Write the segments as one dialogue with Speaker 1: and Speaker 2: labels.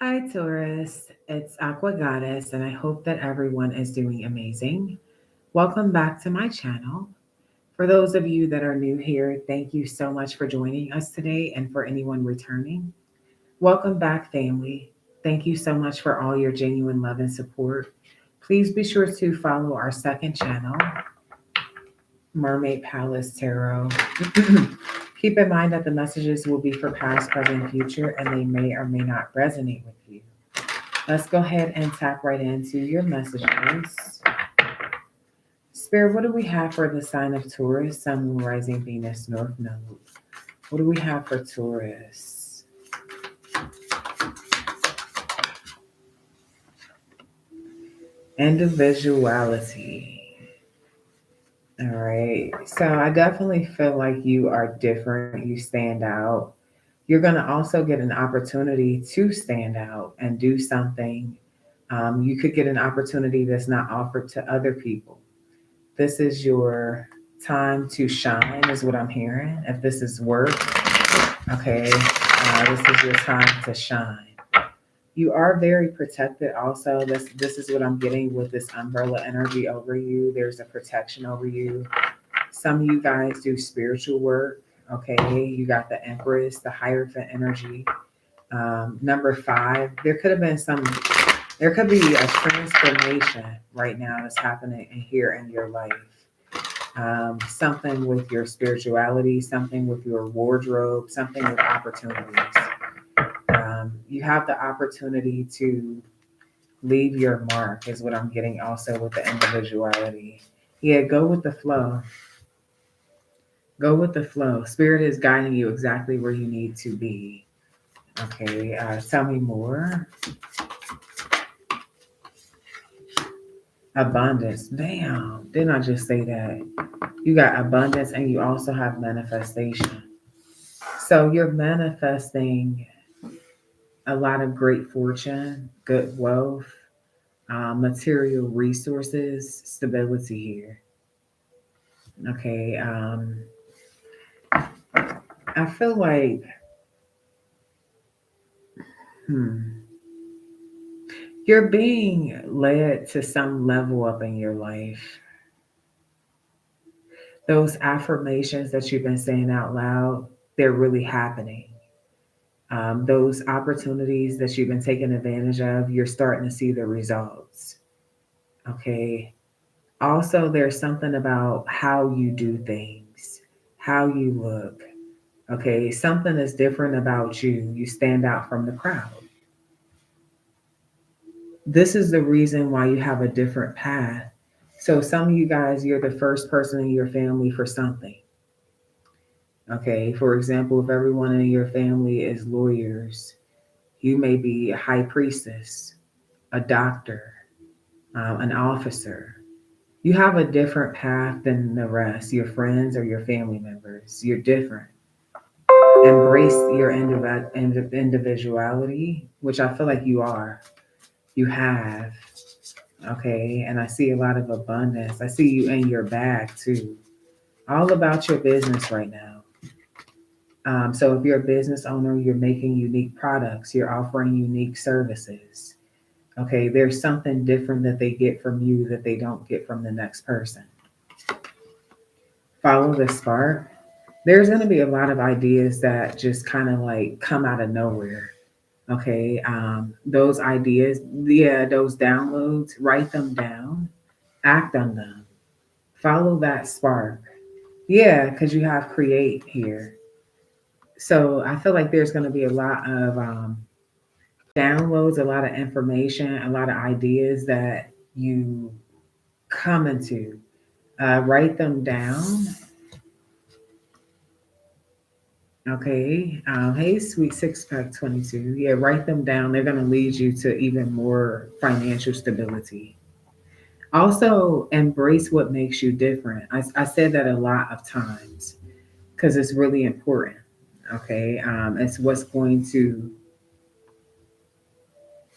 Speaker 1: Hi, Taurus. It's Aqua Goddess, and I hope that everyone is doing amazing. Welcome back to my channel. For those of you that are new here, thank you so much for joining us today, and for anyone returning, welcome back, family. Thank you so much for all your genuine love and support. Please be sure to follow our second channel, Mermaid Palace Tarot. Keep in mind that the messages will be for past, present, future, and they may or may not resonate with you. Let's go ahead and tap right into your messages. Spirit, what do we have for the sign of Taurus, Sun, Moon, Rising, Venus, North Node? What do we have for Taurus? Individuality. All right. So I definitely feel like you are different. You stand out. You're going to also get an opportunity to stand out and do something. You could get an opportunity that's not offered to other people. This is your time to shine, is what I'm hearing. If this is work, okay, this is your time to shine. You are very protected. Also, this is what I'm getting with this umbrella energy over you. There's a protection over you. Some of you guys do spiritual work. Okay, you got the Empress, the Hierophant energy. Number five, there could have been some. There could be a transformation right now that's happening in here in your life. Something with your spirituality, something with your wardrobe, something with opportunities. You have the opportunity to leave your mark, is what I'm getting also with the individuality. Yeah, go with the flow. Go with the flow. Spirit is guiding you exactly where you need to be. Okay, tell me more. Abundance. Damn, didn't I just say that? You got abundance and you also have manifestation. So you're manifesting a lot of great fortune, good wealth, material resources, stability here. Okay. I feel like, hmm, you're being led to some level up in your life. Those affirmations that you've been saying out loud, they're really happening. Those opportunities that you've been taking advantage of, you're starting to see the results. Okay. Also, there's something about how you do things, how you look. Okay. Something is different about you. You stand out from the crowd. This is the reason why you have a different path. So, some of you guys, you're the first person in your family for something. Okay. For example, if everyone in your family is lawyers, you may be a high priestess, a doctor, an officer. You have a different path than the rest, your friends or your family members. You're different. Embrace your individuality, which I feel like you are. You have. Okay. And I see a lot of abundance. I see you in your bag too. All about your business right now. So if you're a business owner, you're making unique products, you're offering unique services. Okay. There's something different that they get from you that they don't get from the next person. Follow the spark. There's going to be a lot of ideas that just kind of like come out of nowhere. Okay. Those ideas, yeah, those downloads, write them down, act on them, follow that spark. Yeah, because you have create here. So I feel like there's going to be a lot of downloads, a lot of information, a lot of ideas that you come into. Write them down. Okay. Hey, sweet six pack 22. Yeah, write them down. They're going to lead you to even more financial stability. Also, embrace what makes you different. I said that a lot of times because it's really important. Okay. It's what's going to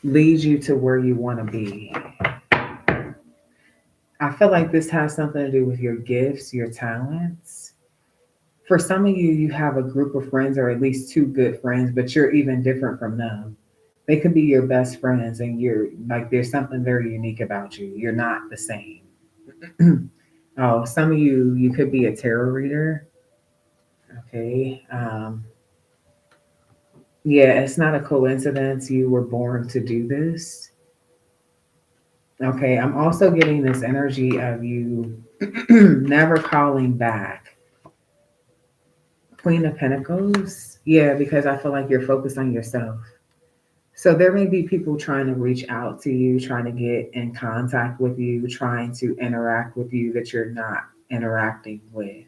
Speaker 1: lead you to where you want to be. I feel like this has something to do with your gifts, your talents. For some of you, you have a group of friends or at least two good friends, but you're even different from them. They could be your best friends, and you're like, there's something very unique about you. You're not the same. Oh, some of you could be a tarot reader. Okay. Yeah, it's not a coincidence you were born to do this. Okay, I'm also getting this energy of you never calling back. Queen of Pentacles. Yeah, because I feel like you're focused on yourself. So there may be people trying to reach out to you, trying to get in contact with you, trying to interact with you that you're not interacting with.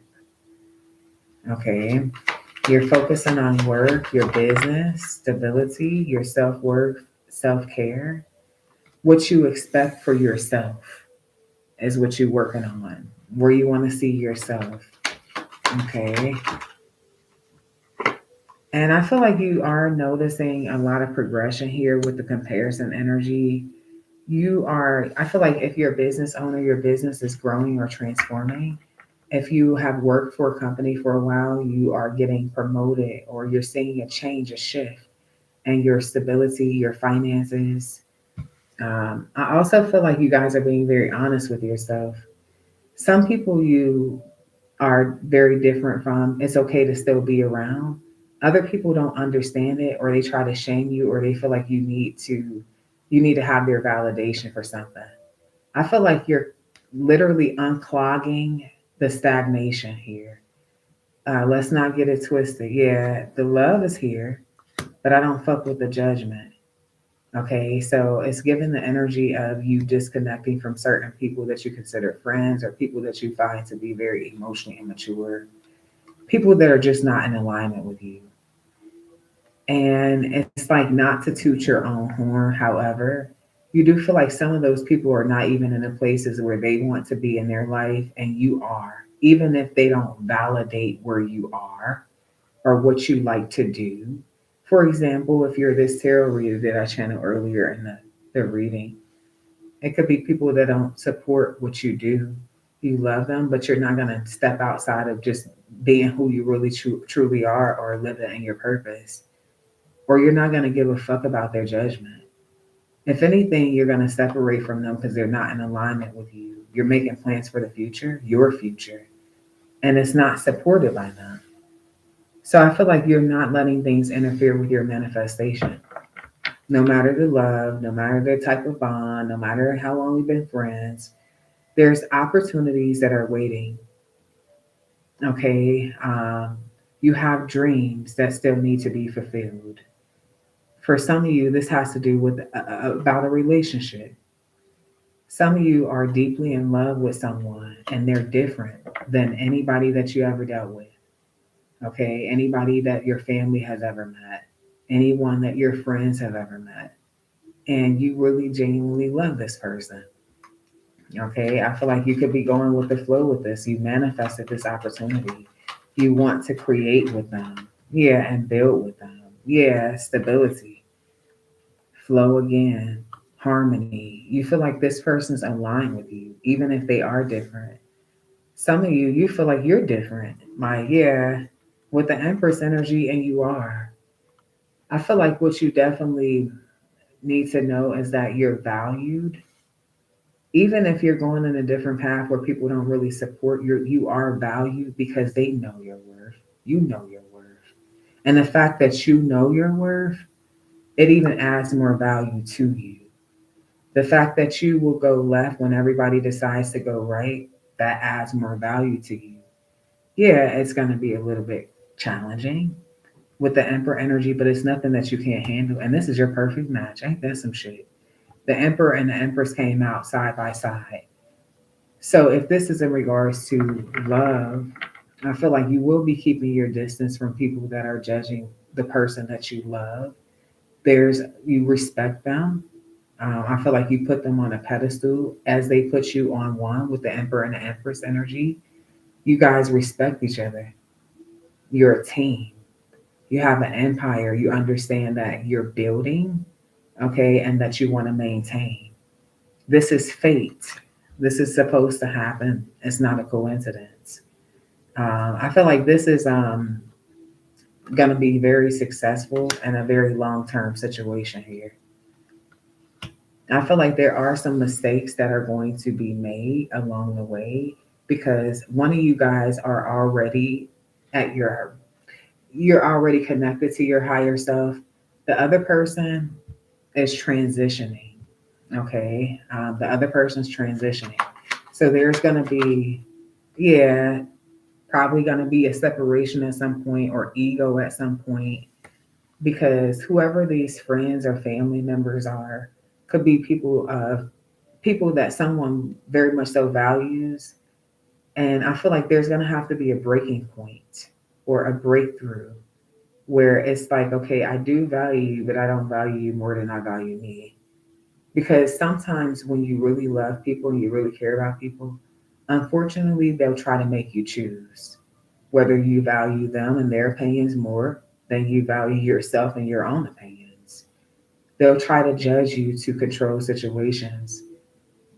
Speaker 1: Okay. You're focusing on work, your business, stability, your self worth, self care. What you expect for yourself is what you're working on, where you want to see yourself. Okay. And I feel like you are noticing a lot of progression here with the comparison energy. I feel like if you're a business owner, your business is growing or transforming. If you have worked for a company for a while, you are getting promoted or you're seeing a change, a shift and your stability, your finances. I also feel like you guys are being very honest with yourself. Some people you are very different from, it's okay to still be around. Other people don't understand it or they try to shame you or they feel like you need to have their validation for something. I feel like you're literally unclogging the stagnation here. Let's not get it twisted. Yeah, the love is here, but I don't fuck with the judgment. Okay, so it's given the energy of you disconnecting from certain people that you consider friends or people that you find to be very emotionally immature, people that are just not in alignment with you. And it's like not to toot your own horn. However, you do feel like some of those people are not even in the places where they want to be in their life, and you are, even if they don't validate where you are or what you like to do. For example, if you're this tarot reader that I channeled earlier in the reading, it could be people that don't support what you do. You love them, but you're not going to step outside of just being who you really truly are or living in your purpose. Or you're not going to give a fuck about their judgment. If anything, you're going to separate from them because they're not in alignment with you. You're making plans for the future, your future, and it's not supported by them. So I feel like you're not letting things interfere with your manifestation. No matter the love, no matter the type of bond, no matter how long we've been friends, there's opportunities that are waiting. Okay. You have dreams that still need to be fulfilled. For some of you, this has to do with about a relationship. Some of you are deeply in love with someone and they're different than anybody that you ever dealt with. Okay. Anybody that your family has ever met, anyone that your friends have ever met. And you really genuinely love this person. Okay, I feel like you could be going with the flow with this. You manifested this opportunity. You want to create with them. Yeah, and build with them. Yeah, stability, flow again, harmony. You feel like this person's aligned with you, even if they are different. Some of you feel like you're different. Like, yeah, with the Empress energy, and you are. I feel like what you definitely need to know is that you're valued even if you're going in a different path where people don't really support you are valued because they know your worth. You know your worth. And the fact that you know your worth, it even adds more value to you. The fact that you will go left when everybody decides to go right, that adds more value to you. Yeah, it's going to be a little bit challenging with the Emperor energy, but it's nothing that you can't handle. And this is your perfect match. Ain't that some shit? The Emperor and the Empress came out side by side. So if this is in regards to love, I feel like you will be keeping your distance from people that are judging the person that you love. You respect them. I feel like you put them on a pedestal as they put you on one with the Emperor and the Empress energy. You guys respect each other. You're a team. You have an empire. You understand that you're building, okay, and that you want to maintain. This is fate. This is supposed to happen. It's not a coincidence. I feel like this is going to be very successful in a very long term situation here. I feel like there are some mistakes that are going to be made along the way because one of you guys are already at your you're already connected to your higher self. The other person is transitioning. Okay, the other person's transitioning. So there's gonna be, yeah, probably gonna be a separation at some point or ego at some point because whoever these friends or family members are could be people that someone very much so values. And I feel like there's gonna have to be a breaking point or a breakthrough where it's like, okay, I do value you, but I don't value you more than I value me. Because sometimes when you really love people and you really care about people, unfortunately, they'll try to make you choose whether you value them and their opinions more than you value yourself and your own opinions. They'll try to judge you to control situations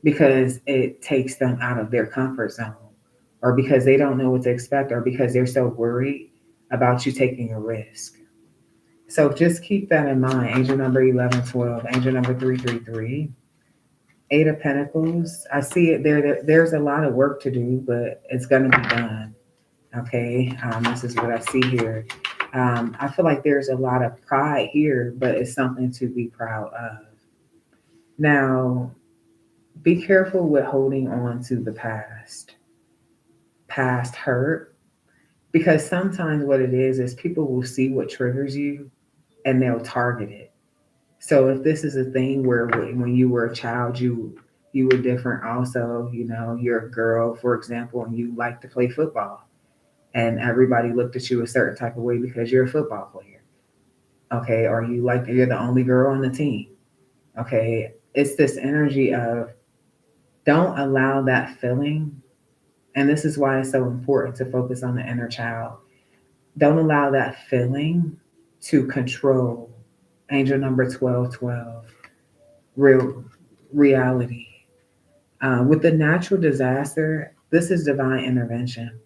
Speaker 1: because it takes them out of their comfort zone, or because they don't know what to expect, or because they're so worried about you taking a risk. So just keep that in mind. Angel number 1112, angel number 333. Eight of Pentacles. I see it there. There's a lot of work to do, but it's going to be done. Okay. This is what I see here. I feel like there's a lot of pride here, but it's something to be proud of. Now, be careful with holding on to the past hurt, because sometimes what it is people will see what triggers you and they'll target it. So if this is a thing where when you were a child, you were different also, you're a girl, for example, and you like to play football and everybody looked at you a certain type of way because you're a football player. Okay. Or you're the only girl on the team. Okay. It's this energy of don't allow that feeling. And this is why it's so important to focus on the inner child. Don't allow that feeling to control angel number 1212, real reality. With the natural disaster, this is divine intervention.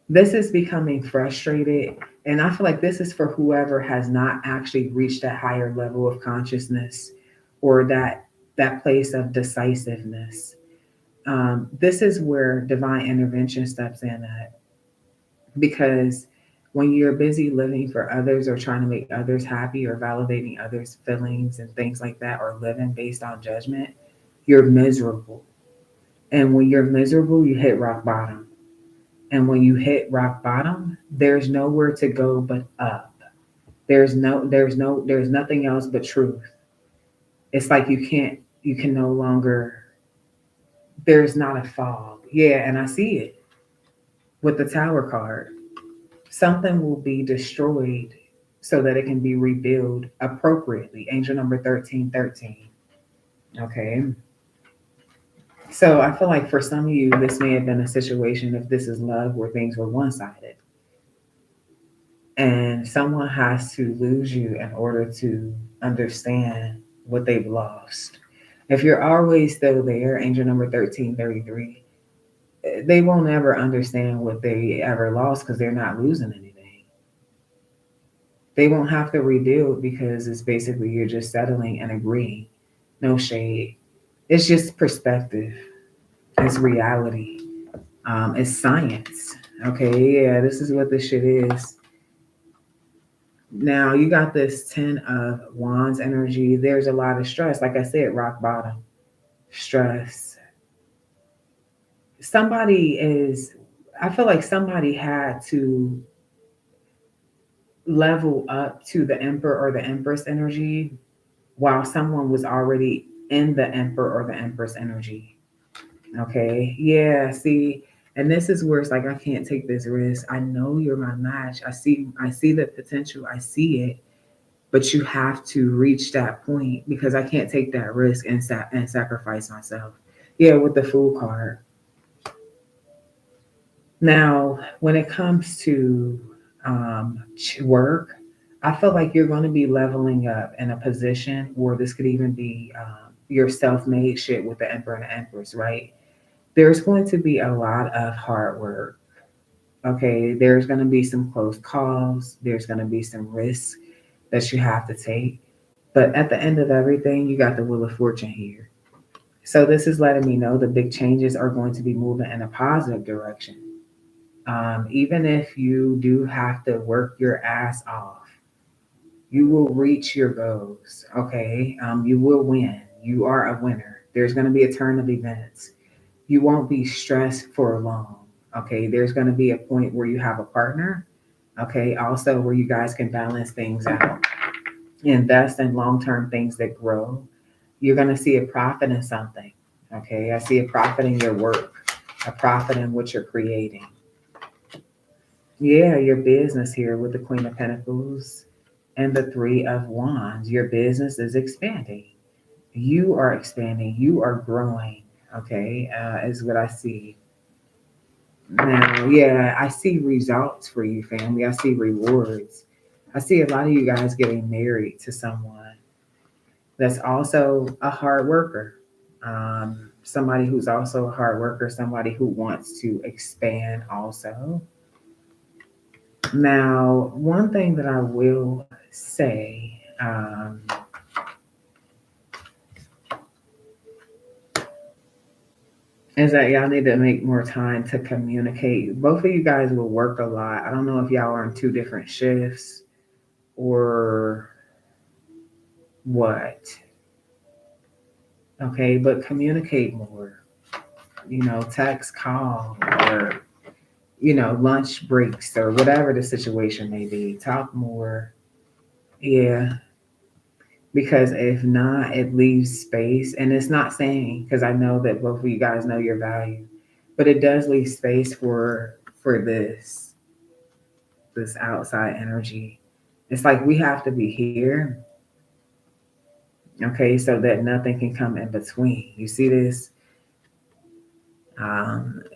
Speaker 1: This is becoming frustrated. And I feel like this is for whoever has not actually reached that higher level of consciousness or that place of decisiveness. This is where divine intervention steps in at, because when you're busy living for others or trying to make others happy or validating others' feelings and things like that, or living based on judgment, you're miserable. And when you're miserable, you hit rock bottom. And when you hit rock bottom, there's nowhere to go but up. There's nothing else but truth. It's like you can no longer, there's not a fog. Yeah, and I see it with the Tower card. Something will be destroyed so that it can be rebuilt appropriately. Angel number 1313. Okay. So I feel like for some of you, this may have been a situation, if this is love, where things were one sided. And someone has to lose you in order to understand what they've lost. If you're always still there, angel number 1333, they won't ever understand what they ever lost because they're not losing anything. They won't have to rebuild because it's basically you're just settling and agreeing. No shade. It's just perspective. It's reality. It's science. Okay, yeah, this is what this shit is. Now you got this 10 of Wands energy. There's a lot of stress. Like I said, rock bottom, stress. Somebody is, I feel like somebody had to level up to the Emperor or the Empress energy while someone was already in the Emperor or the Empress energy. Okay. Yeah. See, and this is where it's like I can't take this risk. I know you're my match. I see the potential. I see it, but you have to reach that point because I can't take that risk and sacrifice myself. Yeah, with the Fool card. Now, when it comes to work, I feel like you're going to be leveling up in a position where this could even be your self-made shit with the Emperor and the Empress, right? There's going to be a lot of hard work. Okay, there's going to be some close calls, there's going to be some risks that you have to take. But at the end of everything, you got the Wheel of Fortune here. So this is letting me know the big changes are going to be moving in a positive direction. Even if you do have to work your ass off, you will reach your goals. Okay, you will win. You are a winner. There's going to be a turn of events. You won't be stressed for long. Okay, there's going to be a point where you have a partner. Okay, also where you guys can balance things out, invest in long term things that grow. You're going to see a profit in something. Okay, I see a profit in your work, a profit in what you're creating. Yeah, your business here with the Queen of Pentacles and the Three of Wands. Your business is expanding. You are expanding. You are growing. Okay, is what I see. Now, yeah, I see results for you, family. I see rewards. I see a lot of you guys getting married to someone that's also a hard worker. Somebody who's also a hard worker, somebody who wants to expand also. Now, one thing that I will say, is that y'all need to make more time to communicate. Both of you guys will work a lot. I don't know if y'all are on two different shifts or what. Okay, but communicate more. Text, call, or lunch breaks or whatever the situation may be. Talk more. Yeah, because if not, it leaves space, and it's not saying because I know that both of you guys know your value, but it does leave space for this outside energy. It's like we have to be here, okay, so that nothing can come in between. You see this?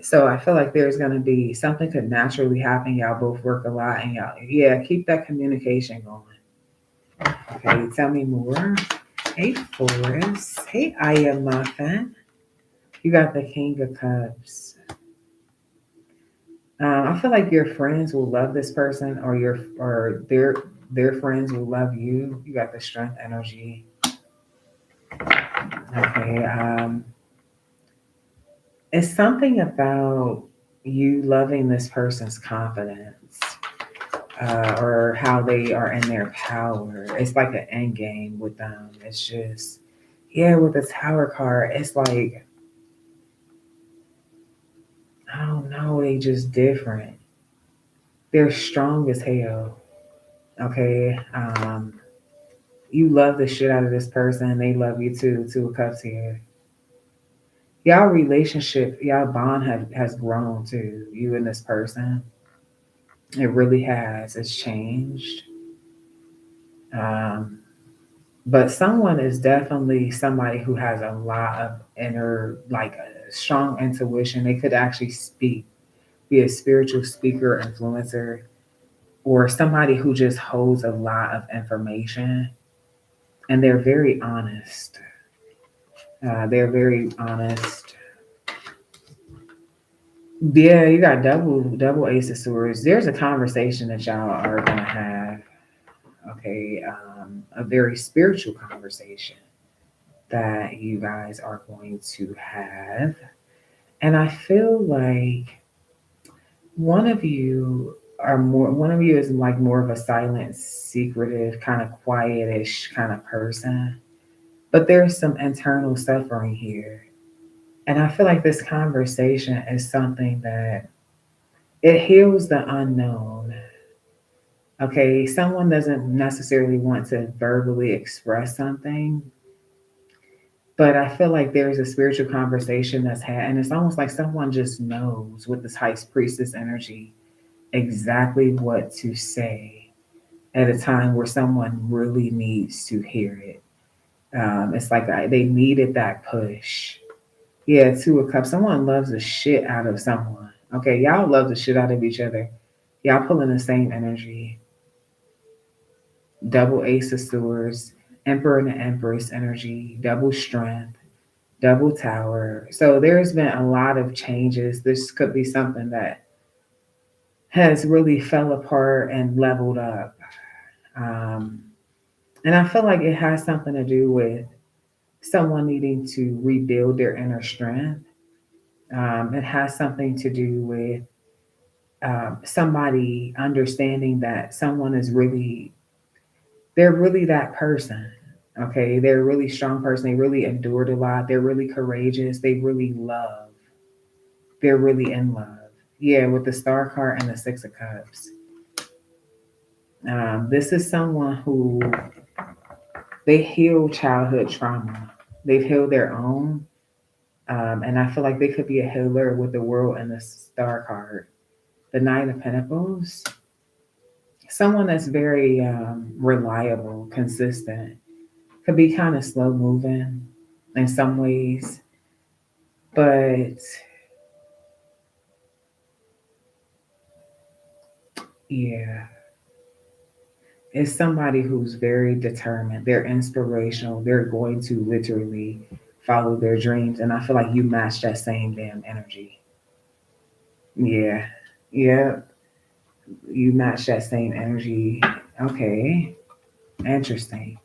Speaker 1: So I feel like there's gonna be something could naturally happen. Y'all both work a lot, and y'all, yeah, keep that communication going. Okay, tell me more. Hey, Forrest. Hey, I am Muffin. You got the King of Cups. I feel like your friends will love this person, or their friends will love you. You got the Strength energy. Okay. It's something about you loving this person's confidence, or how they are in their power. It's like an end game with them. It's just, yeah, with the Tower card, it's like, I don't know, they just different. They're strong as hell. Okay. You love the shit out of this person. They love you too. Two of Cups here. Y'all relationship, y'all bond has grown too. You and this person. It really has. It's changed. Um, but someone is definitely somebody who has a lot of inner, like a strong intuition. They could actually speak, be a spiritual speaker, influencer, or somebody who just holds a lot of information. And they're very honest. They're very honest. Yeah, you got double Ace of Swords. There's a conversation that y'all are gonna have. Okay, a very spiritual conversation that you guys are going to have. And I feel like one of you is like more of a silent, secretive, kind of quietish kind of person. But there's some internal suffering here. And I feel like this conversation is something that it heals the unknown. Okay, someone doesn't necessarily want to verbally express something, but I feel like there's a spiritual conversation that's had, and it's almost like someone just knows with this high priestess energy exactly what to say at a time where someone really needs to hear it. It's like they needed that push. Yeah, Two of Cups. Someone loves the shit out of someone. Okay, y'all love the shit out of each other. Y'all pulling the same energy. Double Ace of Swords, Emperor and the Empress energy, double Strength, double Tower. So there's been a lot of changes. This could be something that has really fell apart and leveled up. Um, and I feel like it has something to do with someone needing to rebuild their inner strength. It has something to do with somebody understanding that someone is really, they're really that person. Okay, they're a really strong person. They really endured a lot. They're really courageous. They really love. They're really in love. Yeah, with the Star card and the Six of Cups. This is someone who they heal childhood trauma. They've healed their own. And I feel like they could be a healer with the world and the Star card. The Nine of Pentacles. Someone that's very reliable, consistent, could be kind of slow moving in some ways, but yeah, it's somebody who's very determined. They're inspirational. They're going to literally follow their dreams. And I feel like you match that same damn energy. Yeah. Yeah. You match that same energy. Okay. Interesting.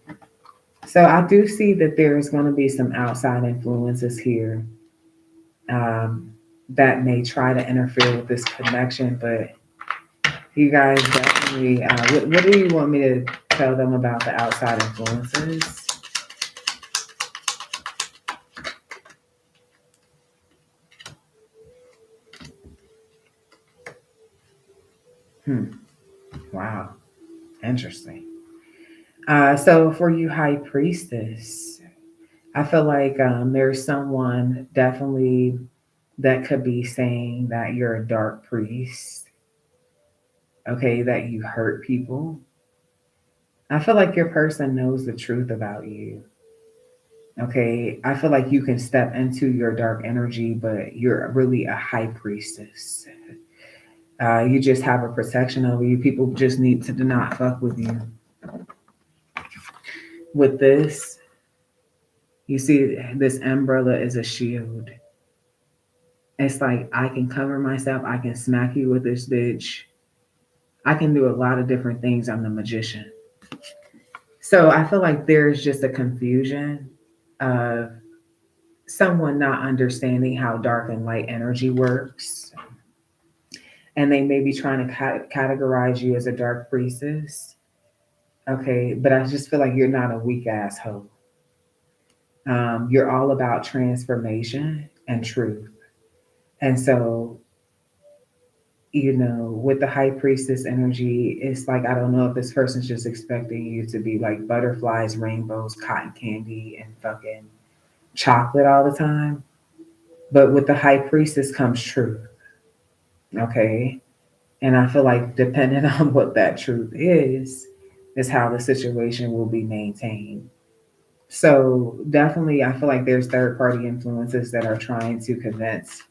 Speaker 1: So I do see that there's going to be some outside influences here um, that may try to interfere with this connection, but you guys definitely. What do you want me to tell them about the outside influences? Hmm. Wow. Interesting. So for you, High Priestess, I feel like there's someone definitely that could be saying that you're a dark priest. Okay, that you hurt people. I feel like your person knows the truth about you. Okay, I feel like you can step into your dark energy, but you're really a high priestess. You just have a protection over you. People just need to not fuck with you. With this, you see, this umbrella is a shield. It's like I can cover myself. I can smack you with this bitch. I can do a lot of different things. I'm the magician. So I feel like there's just a confusion of someone not understanding how dark and light energy works. And they may be trying to categorize you as a dark priestess. Okay, but I just feel like you're not a weak asshole. You're all about transformation and truth. And so, with the high priestess energy, it's like I don't know if this person's just expecting you to be like butterflies, rainbows, cotton candy, and fucking chocolate all the time. But with the high priestess comes truth. Okay. And I feel like depending on what that truth is how the situation will be maintained. So definitely, I feel like there's third party influences that are trying to convince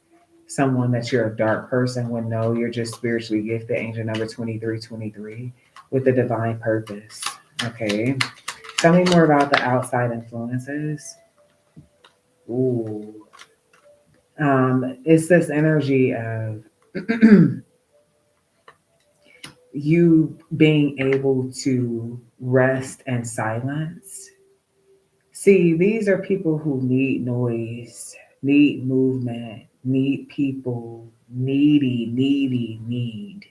Speaker 1: someone that you're a dark person when no, you're just spiritually gifted, angel number 2323, with a divine purpose. Okay. Tell me more about the outside influences. Ooh. It's this energy of you being able to rest and silence. See, these are people who need noise, need movement, need people, need.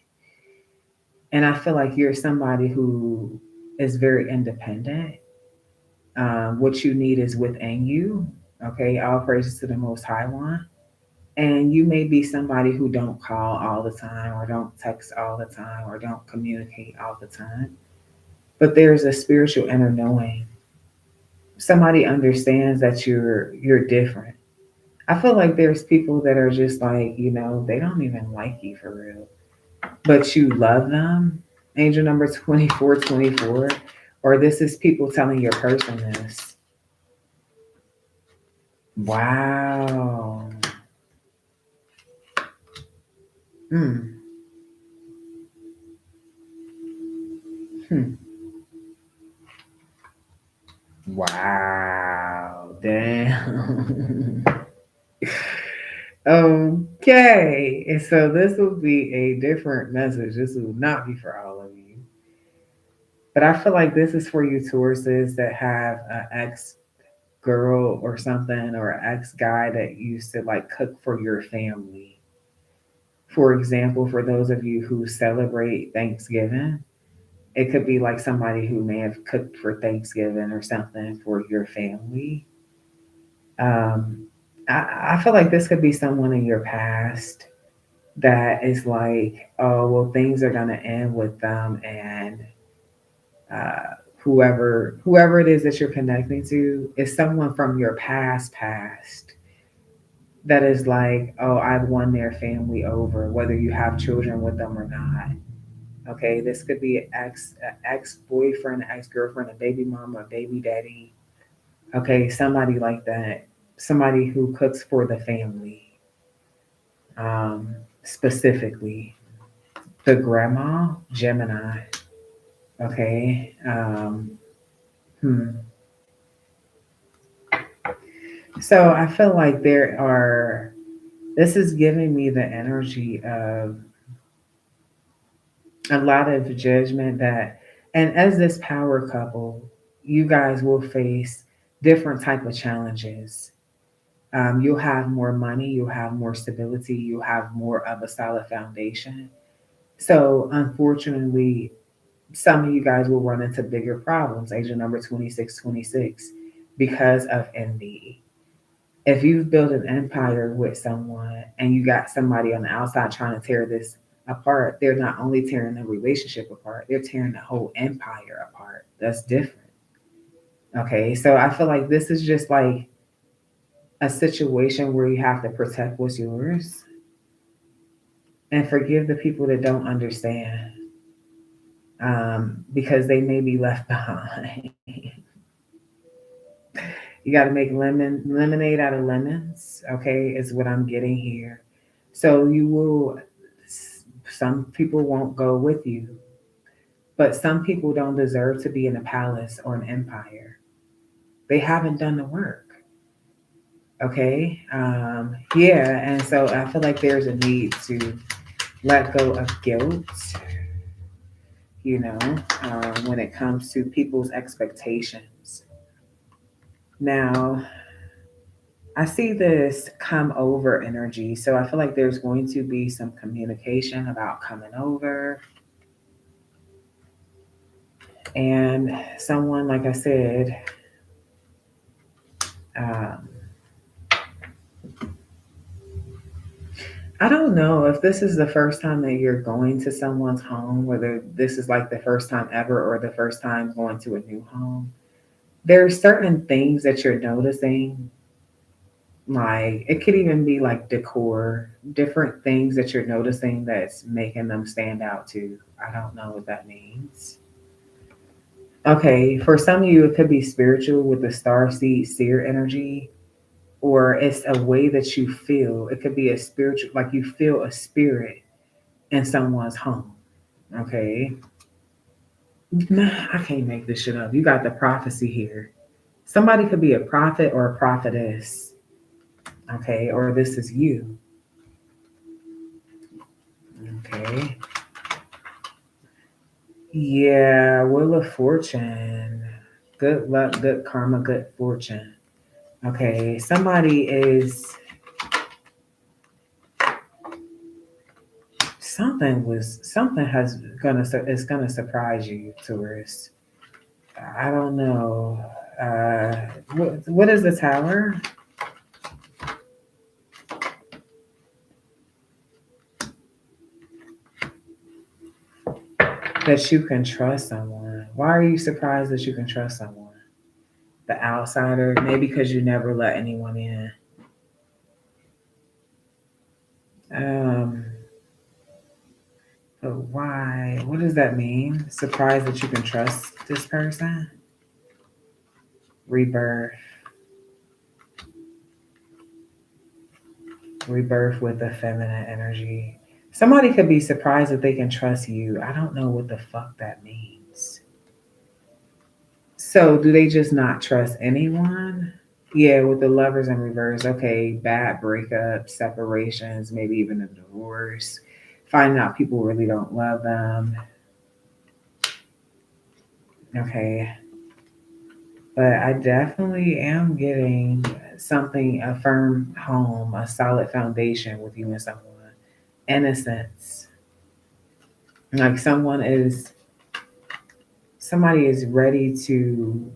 Speaker 1: And I feel like you're somebody who is very independent. What you need is within you. Okay, all praises to the Most High One. And you may be somebody who don't call all the time, or don't text all the time, or don't communicate all the time. But there's a spiritual inner knowing. Somebody understands that you're different. I feel like there's people that are just like, they don't even like you for real. But you love them. Angel number 2424. Or this is people telling your person this. Wow. Hmm. Hmm. Wow. Damn. Okay, and so this will be a different message. This will not be for all of you, but I feel like this is for you Tauruses that have an ex girl or something or an ex guy that used to like cook for your family. For example, for those of you who celebrate Thanksgiving, it could be like somebody who may have cooked for Thanksgiving or something for your family. Um, I feel like this could be someone in your past that is like, oh, well, things are going to end with them, and whoever it is that you're connecting to is someone from your past that is like, oh, I've won their family over, whether you have children with them or not. Okay, this could be ex boyfriend, ex girlfriend, a baby mama, a baby daddy. Okay, somebody like that, somebody who cooks for the family, um, specifically the grandma, Gemini. Okay, hmm. So I feel like there are. This is giving me the energy of a lot of judgment that, and as this power couple, you guys will face different type of challenges. You'll have more money, you'll have more stability, you'll have more of a solid foundation. So unfortunately, some of you guys will run into bigger problems, agent number 2626, because of envy. If you've built an empire with someone and you got somebody on the outside trying to tear this apart, they're not only tearing the relationship apart, they're tearing the whole empire apart. That's different. Okay, so I feel like this is just like a situation where you have to protect what's yours and forgive the people that don't understand, because they may be left behind. You got to make lemonade out of lemons. Okay, is what I'm getting here. So you will. Some people won't go with you, but some people don't deserve to be in a palace or an empire. They haven't done the work. Okay. Yeah, and so I feel like there's a need to let go of guilt. You know, when it comes to people's expectations. Now, I see this come over energy. So I feel like there's going to be some communication about coming over. And someone, like I said, um, I don't know if this is the first time that you're going to someone's home, whether this is like the first time ever or the first time going to a new home. There are certain things that you're noticing, like it could even be like decor, different things that you're noticing that's making them stand out too. I don't know what that means. Okay, for some of you, it could be spiritual with the star seed seer energy, or it's a way that you feel. It could be a spiritual, like you feel a spirit in someone's home. Okay, nah, I can't make this shit up. You got the prophecy here. Somebody could be a prophet or a prophetess. Okay, or this is you. Okay, yeah, Wheel of Fortune. Good luck, good karma, good fortune. Okay, somebody is something has gonna is gonna surprise you, Taurus. I don't know. Uh, what is the Tower? That you can trust someone. Why are you surprised that you can trust someone? The outsider, maybe because you never let anyone in. Um, but why? What does that mean? Surprised that you can trust this person? Rebirth. Rebirth with the feminine energy. Somebody could be surprised that they can trust you. I don't know what the fuck that means. So, do they just not trust anyone? Yeah, with the lovers in reverse. Okay, bad breakups, separations, maybe even a divorce. Finding out people really don't love them. Okay, but I definitely am getting something, a firm home, a solid foundation with you and someone. Innocence. Like somebody is ready to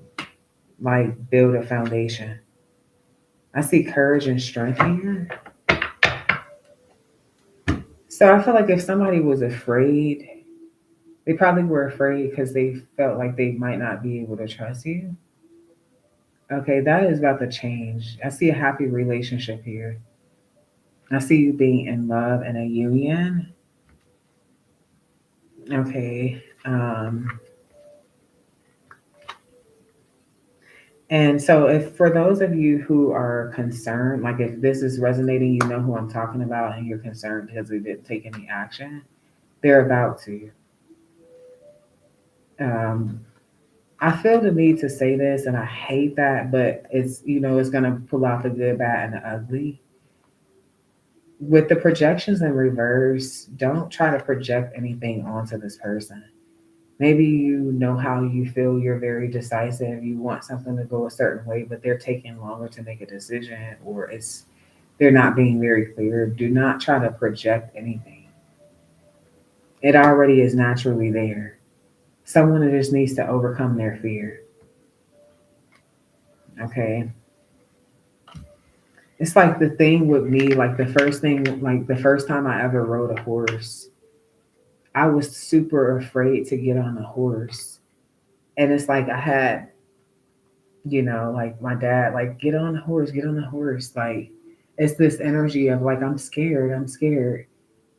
Speaker 1: like build a foundation. I see courage and strength here. So I feel like if somebody was afraid, they probably were afraid because they felt like they might not be able to trust you. Okay, that is about to change. I see a happy relationship here. I see you being in love and a union. Okay. And so, if for those of you who are concerned, like if this is resonating, you know who I'm talking about, and you're concerned because they didn't take any action, they're about to. Um, I feel the need to say this, and I hate that, but it's going to pull out the good, bad, and the ugly. With the projections in reverse, don't try to project anything onto this person. Maybe you know how you feel, you're very decisive, you want something to go a certain way, but they're taking longer to make a decision, or they're not being very clear. Do not try to project anything. It already is naturally there. Someone that just needs to overcome their fear. Okay. It's like the thing with me, like the first time I ever rode a horse, I was super afraid to get on a horse. And it's like I had, like my dad, like, get on the horse, get on the horse. Like, it's this energy of like, I'm scared, I'm scared.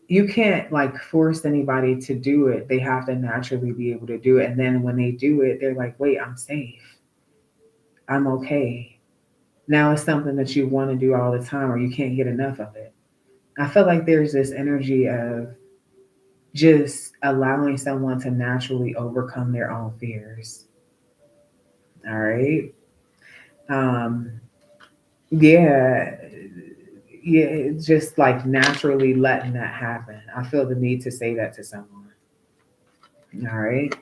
Speaker 1: You can't like force anybody to do it. They have to naturally be able to do it. And then when they do it, they're like, wait, I'm safe. I'm okay. Now it's something that you want to do all the time or you can't get enough of it. I feel like there's this energy of just allowing someone to naturally overcome their own fears. All right. Um, yeah. Yeah. It's just like naturally letting that happen. I feel the need to say that to someone. All right.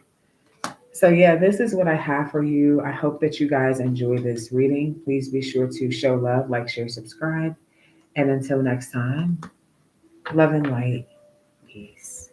Speaker 1: So, yeah, this is what I have for you. I hope that you guys enjoy this reading. Please be sure to show love, like, share, subscribe. And until next time, love and light. Peace.